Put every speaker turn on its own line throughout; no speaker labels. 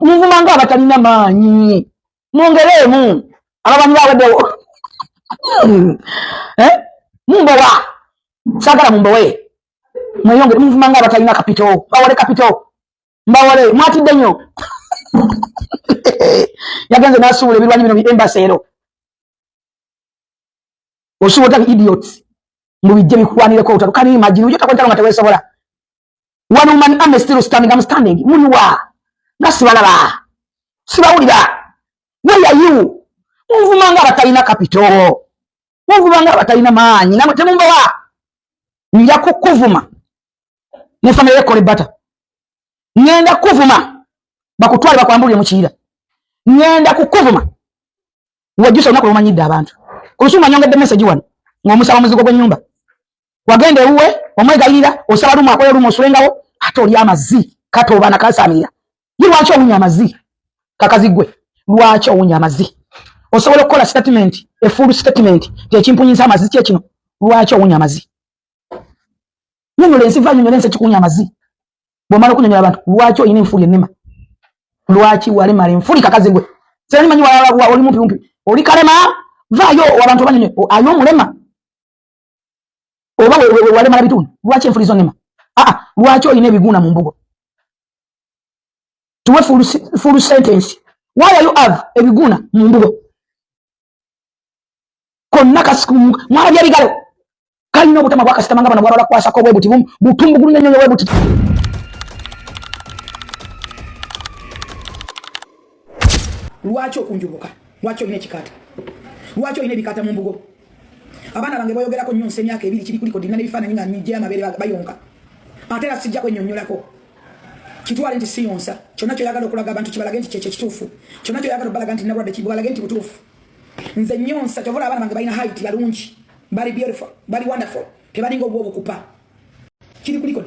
muvumanga abatalina maanyi mwongeremu ababanyi bawedewo mumbowa sagala mumbowe mweyongere muvumanga abatalina kapito bawole kapito mbawole mwatidde nnyo yagenze n'asuubula ebirwanyi bino embasero osuubula idiots mubijje bikwanireko utalo kani imagine ujota kwentalo nga tewesobola one woman army still standing I'm standing munuwa nasibalaba sibawulira where are you muvumanga abatalina kapito muvumanga abatalina maanyi namwe temumbowa nja kukuvuma ne family ekole bata ngenda kuvuma bakutwale bakwambulire mu kiira ngenda kukuvuma wajjusa onako omanyidde abantu kulusuma nyongedde message wano ng'omusaba muzigo gw'ennyumba wagende uwe omwegayirira osaba lumu akola lumu osulengawo ate oli amazzi kati obaana kasaamira ye lwaki owunya amazzi kakazigwe lwaki owunya amazzi osobola okukola statement a full statement tekimpunyisa amazzi kyekino lwaki owunya amazzi nyonyola ensi va nyonyola ensi ekikunya amazzi bw'omala okunyonyola abantu lwaki oyina enfuli ennema lwaki walemala enfuli kakazigwe sera nimanyi oli mumpimumpi oli kalema vaayo abantu banyonyo ayo omulema oba walemala bitundu lwaki enfuli zo nnema lwaki oyina ebiguuna mu mbugo tuwe full sentence why are you have ebiguuna mu mbugo konna kasiku mwalabya bigalo kalina obutama bwakasitamanga bano bwalala kwasako bwe buti butumbu gulunyonyo bwe buti lwaki okunjubuka lwaki oyina ekikata lwaki oyina ebikata mu mbugo abaana bange bayogerako nnyo nsi emyaka ebiri kiri kuliko dina n'ebifaananyi nga nyijja amabeere bayonka ate era sijja kwennyonnyolako kitwale nti siyonsa kyonna kyoyagala okulaga abantu kibalage nti kyekyo kituufu kyonna kyoyagala okubalaga nti nabulwadde kibalage nti butuufu nze nnyonsa kyovola abaana bange balina height balungi bali beautiful bali wonderful tebalinga obwo obukupa kiri kuliko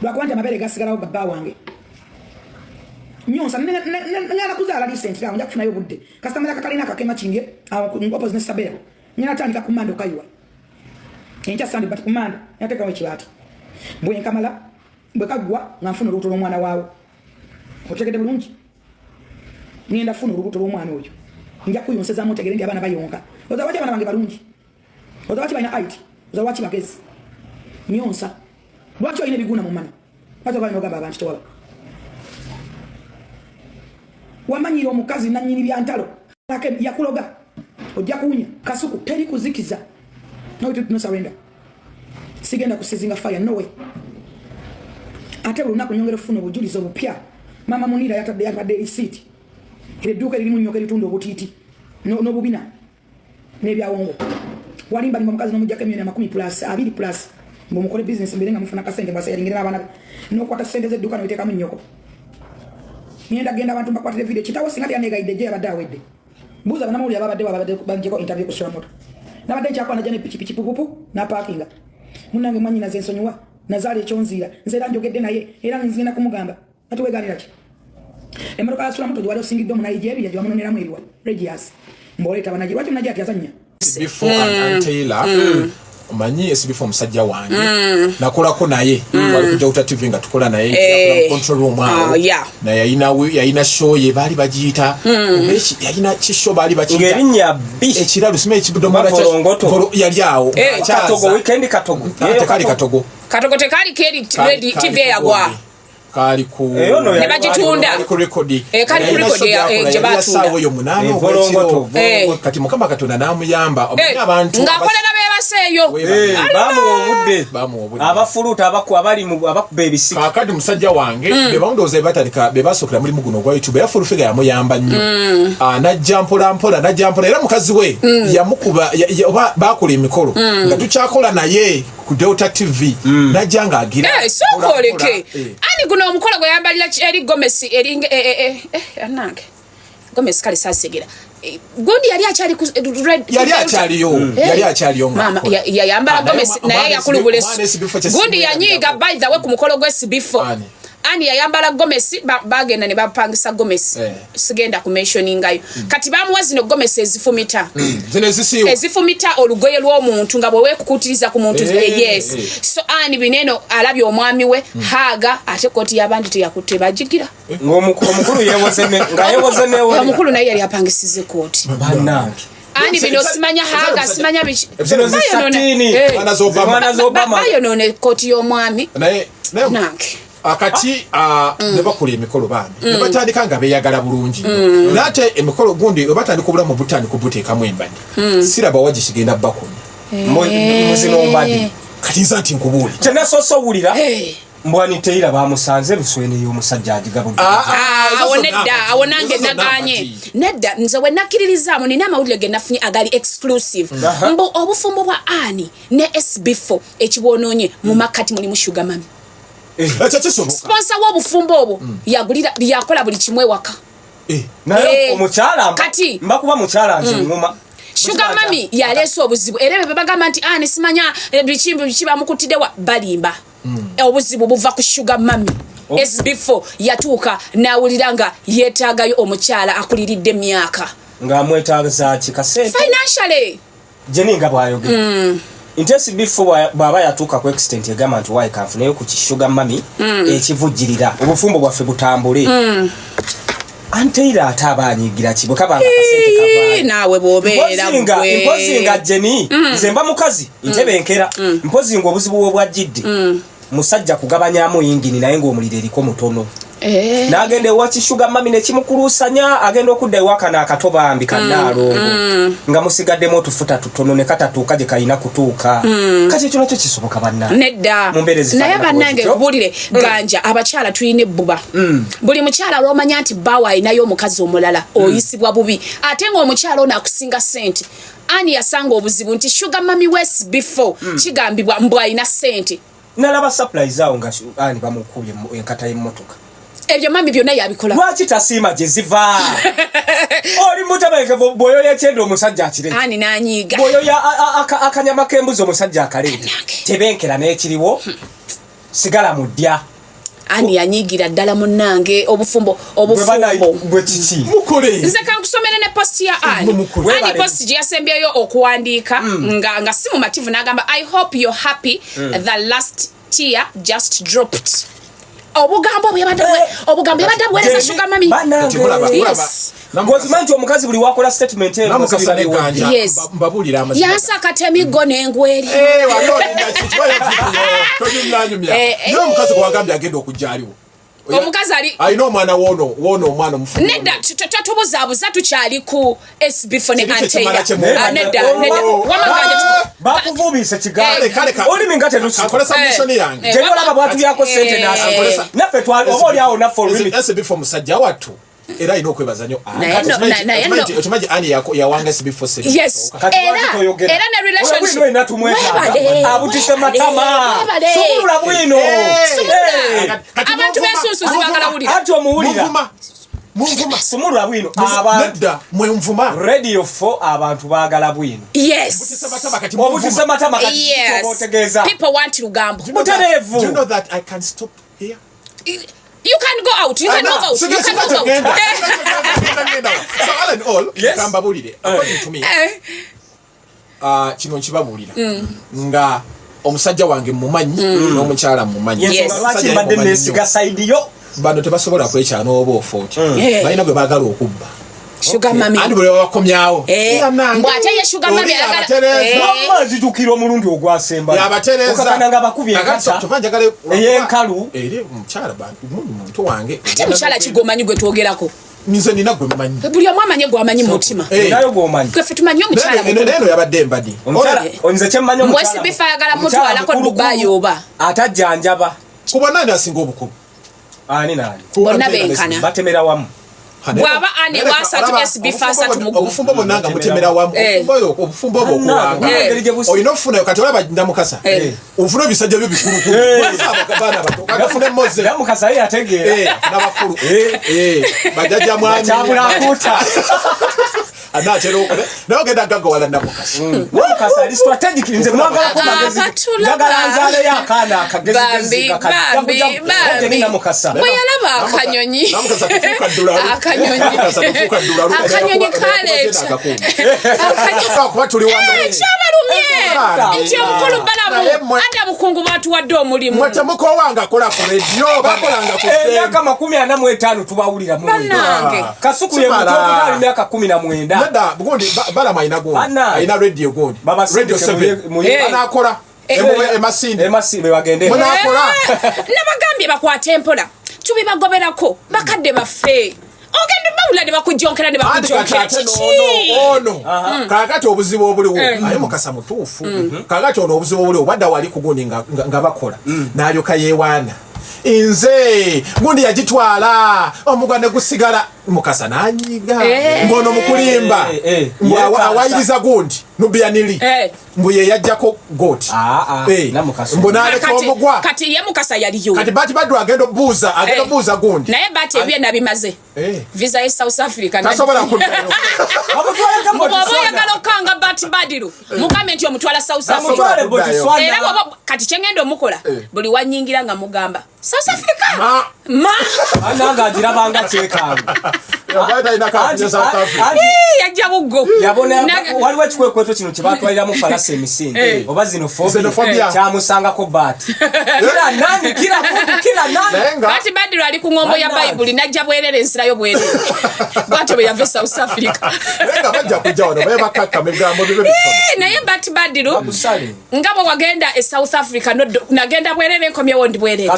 lwakuba nti amabeere gasigalawo baba wange nyonsa ngana kuzaala recent nja kufunayo budde kastamera kakalina akakema kinge opposite ne sabera nyina tandika kumanda okayiwa enkya sandi bat kumanda yateka we kibato bwe nkamala bwe kagwa nganfuna olubuto lw'omwana waawo otegedde bulungi ngenda funa olubuto lw'omwana oyo nja kuyonseza mutegere ndi abaana bayonka ozawachi abaana bange balungi ozawachi balina height ozawachi bagezi nyonsa lwaki oyina ebiguuna mu mano lwaki balina ogamba abantu tewaba wamanyira omukazi nanyini byantalo yakuloga ojja kuwunya kasuku teri kuzikiza no surrender sigenda kusizinga fire no way ate olunaku nyongera ofuna obujulizi obupya mama Munira yatadde receipt edduuka eririmu nnyoka eritunda obutiiti n'obubina n'ebyawongo walimba nimba omukazi n'omujjako $200+ mbomukole business mbere nga mufuna kasente mbasa yalingira abaana n'okwata sente z'edduuka n'oyiteekamu nnyoko genda abantu bakwatire video kitawo singa yanegayidde je abadde awedde buza banamuli ababadde banjeko interview ku Sura Moto nabadde kyakwa na jane pichi pupupu na parkinga munange mwanyi na zensonyiwa nazali ekyonzira nzera njogedde naye era nzina kumugamba ati weganira ki emotoka ya Sura Moto jwali osingidde mu Nigeria jwa munonera mwiriwa Regias mboleta banaji lwaki mnaji ati yazanya
before and Taylor manyi before musajja wange nakolako naye wali kujja uta TV nga tukola naye ya control room awo na yayina show ye bali bagiyita mechi yayina show bali bakiyita ngerinya bish ekiralu sime ekibudomora yali awo
katogo weekend katogo
katogo
tekali keri TV yagwa
kali ku
ne bagitunda
kali ku record
kali ku record je batunda
sawo yo munano kati mukama katona namuyamba abantu
ngakolera bebaseyo
bamu obudde abafuluta abali mu abakuba ebisika
kakadi musajja wange bebawundoze batandika bebasokera muri muguno gwa YouTube ya fulufiga yamuyamba nnyo najja mpola era mukazi we yamukuba bakola emikolo nga tukyakola naye ku Delta TV najanga agira
sokoleke ani guno omukolo gwe yambalira eri Gomez eri anange Gomez kali sasegera gundi yali akyali ku red
yali akyaliyo
mama yambala Gomez naye yakulubule gundi yanyiga by the way ku mukolo gwe sibifo ani yayambala gomesi bagenda ne bapangisa gomesi sigenda ku mentioning ayo kati bamuwa zino gomesi ezifumita
zino zisiwa
ezifumita olugoye lw'omuntu nga bwe wekukutiriza ku muntu yes so ani bineno alabye omwami we haga ate koti y'abandi teyakutte bajigira
omukulu yewoze ne
omukulu naye yali apangisize koti
bannange
ani bino simanya haga simanya bichi
zino zisatini
bayo none koti y'omwami
naye
nange
akati ne bakula emikolo bambi ne batandika nga beeyagala bulungi nate emikolo gundi batandika obulamu butandika obuteekamu embadi siraba wagisigenda bakumi
muzino mbadi
kati nza nti nkubuuli
kyenasoose owulira mbwani Taylor bamusanze luswene y'omusajja agigabudde
awo nange naganye nedda nze we nakkiririzaamu nina amawulire ge nafunye agali exclusive mbu obufumbo bwa ani ne SB4 ekibwonoonye mu makati mulimu sugar mami sponsor w'obufumbo obwo yakola buli kimwe waka
naye omukyala
kati
mbakuba mukyala nze nguma
sugar mami yaleese obuzibu era bwe bagamba nti ani simanya biki bamukutiddewa balimba obuzibu buva ku sugar mami SB4 yatuuka nawulira nga yeetaagayo omukyala akuliridde emyaka
ng'amwetaaza kikasente
financially
Jenny nga bw'ayogera nti SB4 bw'aba yatuuka ku extent egamba nti wayi kanfuneyo ku kishuga mami ekivujjirira obufumbo bwaffe butambule Taylor ate abanyigira ki bwe kabanga kasente kavaayo
naawe bw'obeera
mpozi nga Jenny nze mba mukazi ntebenkera mpozi nga obuzibu bwe bwajjidde musajja kugabanyamu yingini naye ng'omuliro eriko mutono n'agenda ewa kishuga mami ne kimukulusanya agenda okudda ewaka n'akatobambi kannaalongo nga musigaddemu otufuta tutono ne katatuuka gye kalina kutuuka kati ekyo nakyo kisoboka banna
nedda naye bannange kubuulire ganja abakyala tulina ebbuba buli mukyala lw'omanya nti bbaawe alinayo omukazi omulala oyisibwa bubi ate ng'omukyala ono akusinga ssente ani yasanga obuzibu nti sugar mami SB4 kigambibwa mbw alina ssente
nalaba surprise awo nga ani bamukubye enkata y'emmotoka
ebyo mami byonna yabikola
lwaki tasiima gye ziva oli mutabeekevu bwoyo yekyenda omusajja akire
ani nanyiiga
bwoyo akanyama k'embuzi omusajja akaleeta tebenkera n'ekiriwo sigala mu ddya
ani yanyiigira ddala munnange obufumbo
bwe kiki
mukole
nze kankusomere ne post ya ani post gye yasembyeyo okuwandiika nga si mumativu n'agamba I hope you're happy the last tear just dropped obugambo bwebadde buweereza sugar mami
ngozimanyi nti omukazi buli wakola statement
yansa
akatemiggo n'engweri
omukazi gwagambye agenda okujjaaliwo
omukazi
alina omwana woono omwana omufu
nedda totubuzaabuza tukyali ku SB4 ne Taylor nedda
bakuvuubise kigaolimi nga
tetukolesamisoni yange
gyolaba bwatubyako sente naffe oba oliawo naffe
SB4 musajja wattu era alina okwebaza nnyo okimanyi ani yawanga SB4
era ne relationship
abutise matama sumulula bwino
abantu b'ensunsu zibagala wulira
ati omuwulira
munvuma
sumulula bwino
nedda mwenvuma
radio 4 abantu baagala bwino obutise matama kati otegeeza
people want lugambo
mutereevu
do you know that I can stop here
you can go out you can move out you can move out
so all in all kambabulire according to me kino nkibabuulira nga omusajja wange mumanyi n'omukyala mumanyi
lwaki mbadde neesiga saidiyo
bano tebasobola kwekyana oba ofooti balina gwe baagala okubba
sugar mami
andi buli bakomyawo
mbwate ye sugar mami
zitukira omulundi ogwasemba
yabaterezaokatanga
bakubye eyenkalu
eri omukyala muntu wange
ate mukyala kigomanyi gwe twogerako
nze nina gwe mumanyi
buli omu amanye gwamanyi mutima
nayo gwomanyi
gwefe tumanyi omukyala
neno yabadde embadi
nze kyemmanyi
mbwesi bifa ayagala mutwalako Dubai oba
atajjanjaba
kuba nani asinga obukulu
ani nani
bonna benkana
batemera wamu
bwaba ane wasatu SB4 asatu mugu
obufumbo bonna nga mutemera wamu obufumbo obwo okuwanga olina okufunayo kati olaba ndamukasa ofuna ebisajja byo bikulukulu abaana bato kagafuna emoze
ndamukasa ye yategeera
n'abakulu bajjajja mwami
kyabulakuuta
anachero nawe genda gago wala namukasa
mukasa ali strategic nze mwagala ko magezi njagala nzale yakana akagezi kakajja namukasa
bweyalaba akanyonyi akanyonyi kale
kuba tuli wano
kyabalumye nti omukulu balamu ate mukungu batu wadde omulimu
mwate mukowanga akola ku radio bakolanga ku
myaka 45 tubawulira mu
banange
kasuku ye mutoka ali myaka 19
nada bugondi balama ina gondi aina radio gondi radio 7 anakola emasinde
bagende
munakola
nabagambye bakwate empola tubibagoberako bakadde baffe ogende bawula ne bakujonkera ne bakujonkera
ono kakati obuzibu obuliwo ayo mukasa mutuufu kakati ono obuzibu obuliwo badda wali kugundi nga bakola n'alyoka yeewaana inze gundi yagitwala omugwa ne gusigala mukasa nanyiga ngono mukulimba awayiriza gundi nubiyanili mbuye yajjako goti mbonaleka omugwa
kati ye mukasa yaliyo
kati bati baddu agenda buuza gundi
naye bati ebye nabimaze visa ya South Africa
tasobola kuddayo
oyagala okanga bati badiru mugambe nti omutwala South Africa era kati kyengenda omukola buli wanyingira nga mugamba South Africa ma
ananga agirabanga kyekanga
yajja buggo
waliwo ekikwekweto kino kyebatwaliramu falasa emisinde oba zinofobia kyamusangako bati
bati badiru ali ku ngombo ya bayibuli najja bwerere ensirayo bwerere bwatyo bwe yava South Africa naye bati badiru nga bwe wagenda e South Africa nagenda bwerere nkomyewo ndi bwerere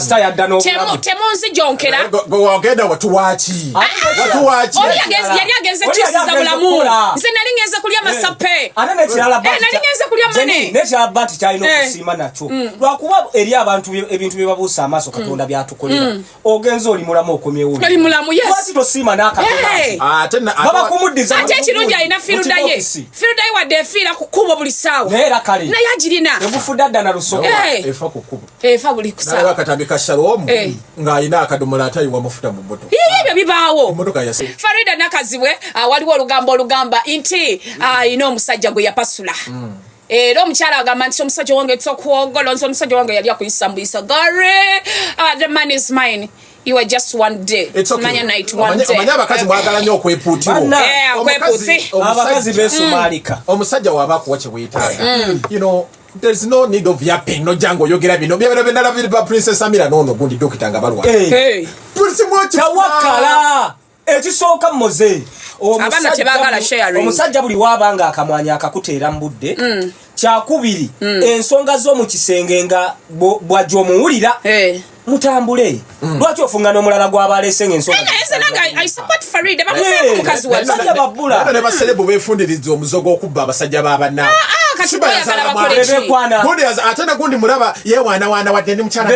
temunzi jonkera
wagenda watuwaki
yali agenze kyosiza bulamu nze nali ngenze kulya masape nali ngenze kulya mane
nekirala bati kyalina okusiima nakyo lwakuba eri abantu ebintu byebabuusa amaaso Katonda byatukolera ogenze oli mulamu okomyewo
oli mulamu
lwaki tosiima n'akatonaababa kumuddiza
ate ekirungi alina firudaye wadde efiira ku kkubo buli ssaawa
neera kale
naye agirina
ebufudde adda na lusoko
efa ku kkubo
efa buli kusaawa
akatambi ka Shalom ng'alina akadomola atayiwa mafuta mu mmotoka
ebyo bibaawo
emmotoka yase
Farida nakazibwe waliwo olugambo olugamba nti ina omusajja gwe yapasula era omukyala agamba nti omusajja wange tsokuwogola nti omusajja wange yali akuyisa mbuyisa gare the man is mine you are just one day manya night one day
manya abakazi mwagala nnyo okwepuutiro
abakazi beesumaalika
omusajja wabakuwa kye weetaaga you know there's no need of yapping no jango yogera bino byebera bendala biri ba Princess Amira nono gundi dokita nga balwa tulisi mwachi
tawakala ekisooka mmoze
abana tebagala sharing
omusajja buli wabanga akamwanya akakuteera mbudde kyakubiri ensonga z'omu kisenge nga bwajja omuwulira mutambule lwaki ofungana omulala gw'abaleese ng'ensonga
I support Farida bakuzeeko mukazi wa
basajja babbula
ne baselebo beefundiriza omuzogo okubba abasajja b'abannaawe
kati bayagala bakoleki
ate ne gundi mulaba yewaanawaana wadde ndi mukyala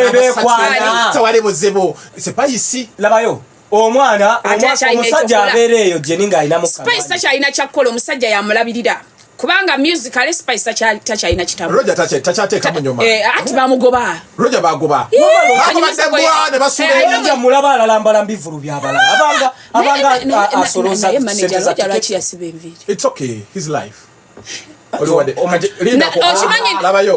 tewali buzibu sepayisi
labayo omwana omusajja abeera eyo jeni ng'alinamu
Spice takyalina kyakkola omusajja yamulabirira kubanga musical Spice takyalina kitabu
Roger takyateeka mu nyuma
ati bamugoba
Roger bagoba ne
basubira mulaba alalambala mbivulu by'abalala abanga asoloza
lwaki yasiba enviiri
it's okay his life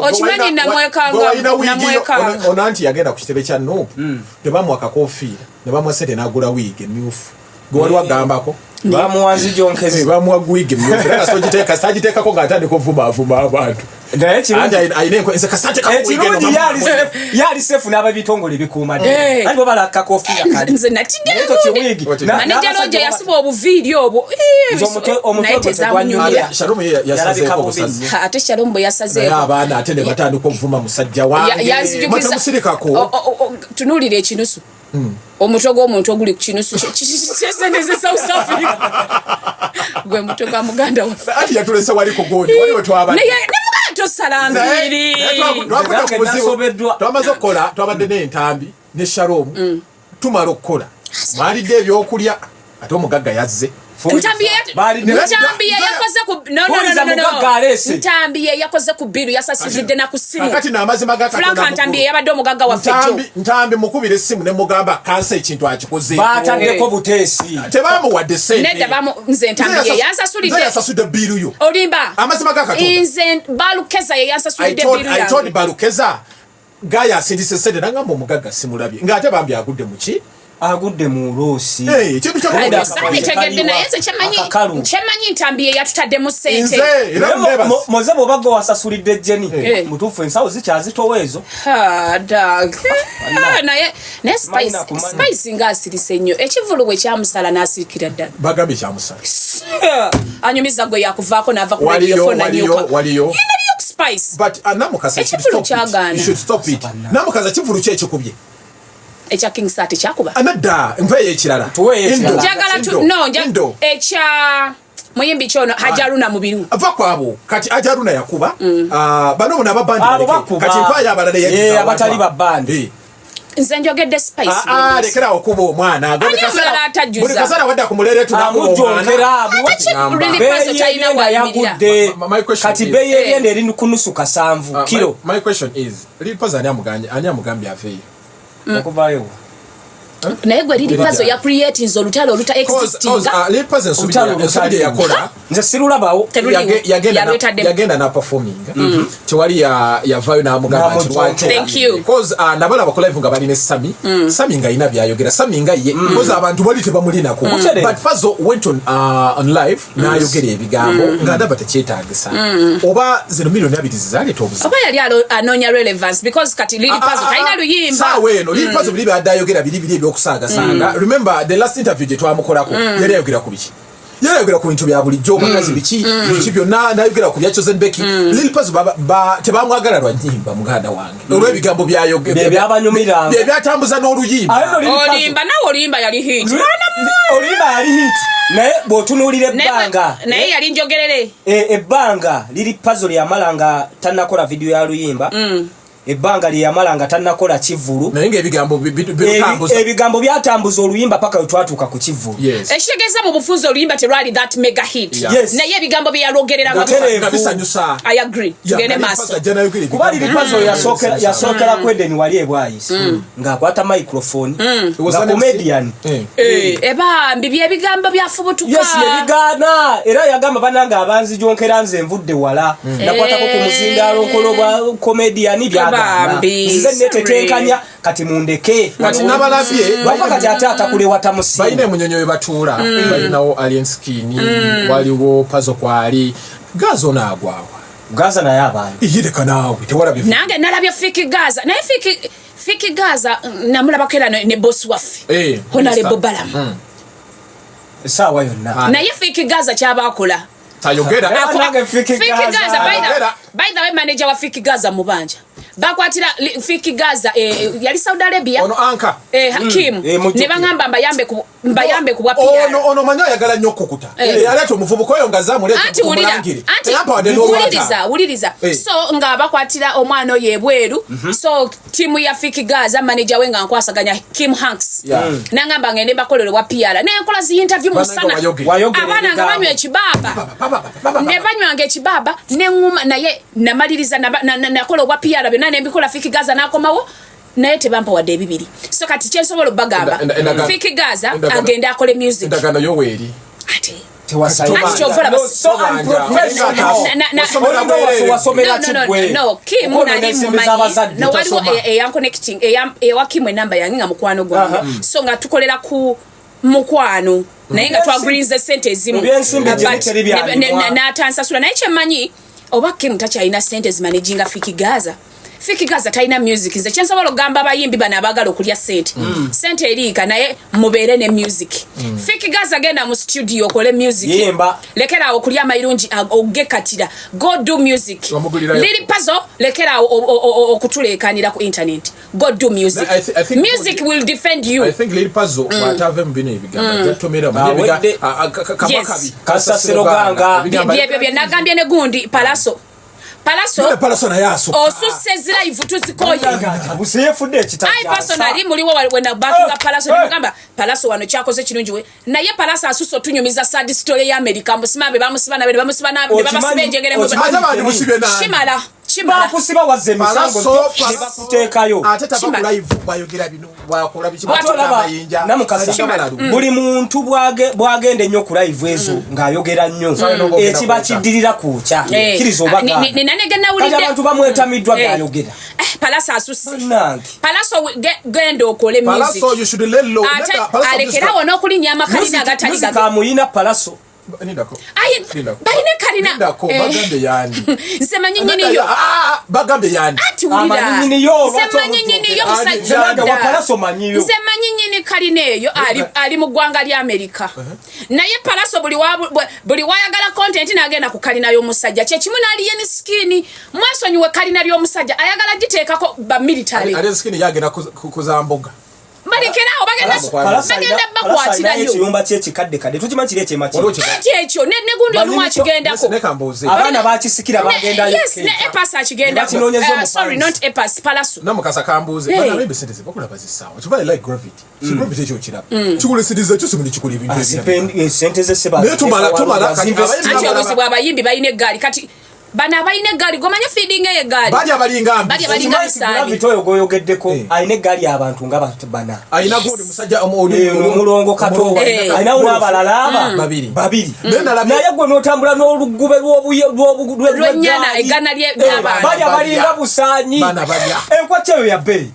okimanyi namwekanga
onanti yagenda ku kitebe kya Nuupu tebamuwa kakofiira ne bamuwa sente n'agula wiigi emyufu gwe wali wagambako
bamuwanzi jonkezi
bamuwa wiigi emyufu era sagiteekako ng'atandika ovuma abantu
ekirungi yali sefu n'ababitongole bikuuma dde ati bwe balaka kakofiira kali
nze natiddekiwigi manejja Roger yasiba obuviiri obwo naye tezamunyumira ate Shalom bwe yasazeeko
abaana ate ne batandika ovuma musajja wange mutamusirikako
tunuulira ekinusu omutwe gw'omuntu oguli ku kinusu kyesendeze South Africa gwe mutwe gwa muganda waffe
ati yatulese wali ku gundi waliwe twabadde
tosala nviiri
twamaze okukola twabadde n'entambi ne Shalom tumala okukola mwalidde ebyokulya ate omugagga yazze
Ntambiye yakoze ku biru yasasizidde na ku simu
kati na amazima ga
Frank Ntambiye yabadde omugagga wa Fejo
Ntambi mukubire esimu ne mugamba kansa ekintu akikoze
batandeko buteesi
tebamuwadde sente
nedda bamu nze Ntambiye
yansasudde biru yo
olimba
amazima ga katonda
nze Balukeza yansasudde biru
yange I told Balukeza gaya asindise sente nangamba omugagga simulabye ngate bambi agudde muki
agudde mu Rosi
kintu
tegedde naye nze kyemanyi Ntambiye yatutadde mu sente
moze bw'obagga wasasulidde Jenny mutuufu ensawo zikyazitowa ezo
naye Spice ng'asirise nnyo ekivulu bwe kyamusala n'asirikira ddala
bagambye kyamusala
anyumiza gwe yakuvaako n'ava ku waliyo Spice
but namukasa
ekivulu kyagaana
you should stop it namukasa kivulu kye kikubye
ekya King Sati kyakuba
anadda nvaye ekirala
njagala ekya muyimbi kyono Hajaruna mubiru
ava kwabo kati Hajaruna yakuba bano bona ababandi kati mpaye abalala yagiza
abatali babandi
nze njogedde Spice
lekera okuba omwana buli kasala wadda ku mulere
kati beeyi eryenda eri kunusu 7 kilo.
My question is Lil ani amugambye aveeyo
okuvayo
naye gwe Lil Pazzo ya creating olutalo oluta existinga
Lil Pazzo ensubiri yakola
nze sirulabawo
yagenda na performing tewali yavayo n'amugamba because nabalaba ku live nga balina Sami nga ina byayogera Sami nga ye because abantu bali tebamulinako but Pazzo went on live n'ayogera ebigambo nga ndaba tekyetaagisa oba 0 million abitizi zaleeta obuzibu
oba yali anoonya relevance because kati Lil Pazzo talina luyimba
saawa eno Lil Pazzo buli badde ayogera biri okusaagasanga remember the last interview gye twamukolako yali ayogera ku biki yayogera ku bintu bya bulijjo bakazi biki byonna nayogera ku bya Chosen Becky Lil Pazzo tebamwagala lwa nnyimba muganda wange olw'ebigambo byayogera
byabanyumira
byatambuza n'oluyimba
olimba yali hit
olimba yali hit naye bw'otunuulira ebbanga
naye yali njogerere
ebbanga Lil Pazzo lyamalanga tannakola video ya luyimba ebbanga lyamalanga tannakola kivulu
naye ebigambo
byatambuza oluyimba paka twatuuka ku kivulu
ekitegeeza mu bufunzi oluyimba terwali that mega hit naye ebigambo bye yalwogerera
bisanyusa
I agree tugende maaso
kuba Lil Pazzo yasookera ku Edeni wali ebwayisi ng'akwata microphone nga comedian
ebambi byebigambo byafubutuka
yebigaana era yagamba banange abanzijonkera nze nvudde wala nakwatako ku muzindaalo nkolobwa comedian nze netetenkanya kati mundeke
kati nabalabye
kati ate atakule watamusi
balina emunyonyo we batuula balinawo Alien Skin waliwo Pazzo kwali Gazo naagwawa
Gaza naye abaana
yireka naawe tewalabye
nange nalabye Fiki Gaza naye Fiki Gaza namulabako era ne boss waffe Honorable Balamu
essaawa yonna
naye Fiki Gaza kyabakola
tayogera
Fiki Gaza by the way manager wa Fiki Gaza mubanja bakwatira Fiki Gaza yali Saudi Arabia
ono anka
Hakim ne bangamba mbayambe ku bwapia
ono manyo yagala nnyo okukuta yaleeta omuvubuka oyo nga zamuleeta kumulangire
uliriza so nga bakwatira omwana oyo ebweru so timu ya Fiki Gaza manager we nga nkwasaganya Kim Hanks nangamba ngende bakolere wa PR ne nkola zi interview musana abana nga banywa ekibaba ne banywa ekibaba ne nguma naye namaliriza nakola wa PR bena ne mbikola Fiki Gaza nakomawo naye tebampa wadde ebibiri so kati kyensobola bagamba Fiki Gaza agenda akole music
ndagano yo weeri
ate Kim nali mumanyi no waliwo eyanconnecting ewa Kim enamba yange nga mukwano gwange so nga tukolera ku mukwano naye nga twaguriza sente ezimu n'atansasula naye kyemmanyi oba Kim takyalina sente zimanaginga Fiki Gaza Fiki Gaza talina music nze kyensobola okugamba abayimbi bano abagala okulya sente sente eriika naye mubeere ne music Fiki Gaza genda mu studio okole music lekera okulya amayirungi ogekatira go do music Lil Pazzo lekera okutulekanira ku internet go do music music will defend you
I think Lil Pazzo watave mbine ebigamba jatomera
kabakabi kasasiro ganga
bye nagambye ne gundi Palaso
Palaso na yaso
osusse live tuzikoye
busefudde kitata
ai personally muliwo wena backing up Palaso nimugamba Palaso wano kyakoze kirungi we naye Palaso asusso tunyumiza sad story ya America musimabe bamusibana be bamusibana be babasibenjegere mu shimala
bakusiba wazze misango nebakutekayo
ateta ba live bayogera bino bakola
bikibayinja namukasa buli muntu bwagende nnyo ku live ezo ngayogera nnyo ekiba kiddirira kucha kirizo baga
ninanege nawulide
abantu bamwetamidwa bayogera
Palaso asusse Palaso gendo okole music
Palaso you should let low
alekera wono kulinya makalina agatali
kamuyina Palaso
baine kalina
bagambe yani
nsema nyinyi yo
bagambe yani
amanyinyi yo
nsema nyinyi yo musajja
wa Palaso manyiyo
nsema nyinyi kalina eyo ali mu gwanga lya America naye Palaso buli wayagala content nagenda ku kalina yo musajja kye kimu nali yeni skin mwasonyiwe kalina lyo musajja ayagala giteekako ba military
ali skin yagenda kuzamboga
Balikeraho bagenda bakwatirayo
ekiyumba kyekikadde kadde tukimanyi kiri
ekyo ne gundi olumu akigendako
abaana bakisikira bagendayo
yes ne epas akigendako sorry not epas Palaso
namukasa kambuze bana bembe senteze bakula bazisawa tubaye like gravity gravity ekyo kiraba kikule sidize cyo simuli kikule ibintu
senteze seba
ne tumala
ati obuzibwa abayimbi bayine egaali kati bana bayine egaali gomanya feeding egaali bali abalinga bisali
bitoyo goyogeddeko ayine egaali abantu nga bana
ayina gundi musajja
omulongo kato ayina abalala babiri naye gwe notambula n'olugube
lw'ennyana egana ly'abantu
balinga busaanyi enkwata eyo ya bberi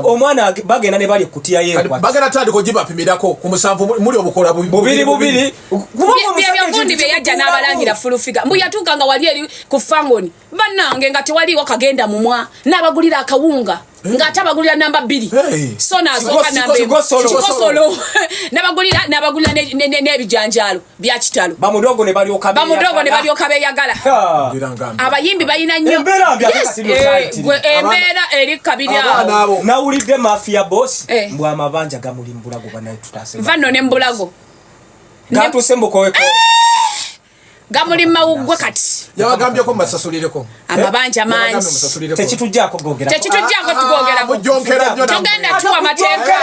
omwana bagenda ne bali kutiya yeekwa
bagenda tandiko gibapimirako ku musanvu muli obukola
bubiri
byebyongundi bye yajja n'abalangira fulufiga mbu yatuuka nga wali eri ku fangoni bannange nga tewaliwo kagenda mumwa n'abagulira akawunga ng'ate abagulira namba 2 so nasooka nambekigosolo n'abagulira n'ebijanjaalo bya kitalo
bamudogo ne
balyoka beeyagala abayimbi balina nnyo embeera eri kabiri awo
nawulidde mafia boss mbw amabanja gamuli mbulago banaye tutase
vanno ne mbulago
gatuse mbukoweko
gamuli mawugwe kati
yabagambye ko masasulireko
amabanja mangi
tekitujjako gogera
tugogera tugenda tuwa mateeka